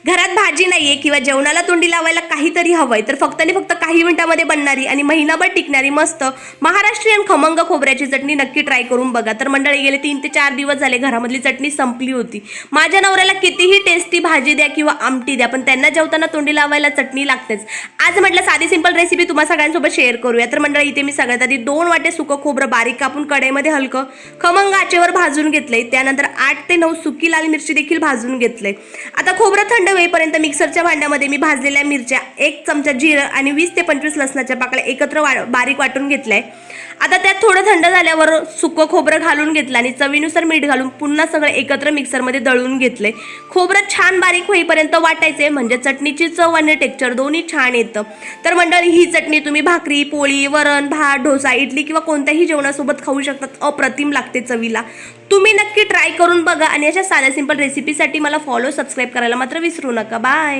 घरात भाजी नाहीये किंवा जेवणाला तोंडी लावायला काहीतरी हवंय तर फक्त आणि फक्त काही मिनिटांमध्ये बनणारी आणि महिनाभर टिकणारी मस्त महाराष्ट्रीयन खमंग खोबऱ्याची चटणी नक्की ट्राय करून बघा। तर मंडळी गेले 3 ते 4 दिवस झाले घरामधली चटणी संपली होती। माझ्या नवऱ्याला कितीही टेस्टी भाजी द्या किंवा आमटी द्या पण त्यांना जेवताना तोंडी लावायला चटणी लागतेच। आज म्हटलं साधी सिंपल रेसिपी तुम्हा सगळ्यांसोबत शेअर करूया। तर मंडळी इथे मी सगळ्यात आधी 2 वाटे सुकं खोबरं बारीक कापून कढईमध्ये हलकं खमंग आचेवर भाजून घेतलंय। त्यानंतर 8 ते 9 सुकी लाल मिरची देखील भाजून घेतलंय। आता खोबरं थंड होईपर्यंत मिक्सरच्या भांड्यामध्ये मी भाजलेल्या मिरच्या, 1 चमचा जिरं आणि 20 ते 25 लसणाच्या पाकळ्या एकत्र बारीक वाटून घेतलाय। आता त्यात थोडं थंड झाल्यावर सुकं खोबरं घालून घेतलं आणि चवीनुसार मीठ घालून पुन्हा सगळं एकत्र मिक्सरमध्ये दळून घेतलंय। खोबरं छान बारीक होईपर्यंत वाटायचे म्हणजे चटणीची चव आणि टेक्स्चर दोन्ही छान येतं। तर मंडळी ही चटणी तुम्ही भाकरी, पोळी, वरण, भात, डोसा, इडली किंवा कोणत्याही जेवणासोबत खाऊ शकतात। अप्रतिम लागते चवीला। तुम्ही नक्की ट्राय करून बघा आणि अशा साध्या सिंपल रेसिपीसाठी मला फॉलो, सबस्क्राईब करायला मात्र विसरू नका। बाय।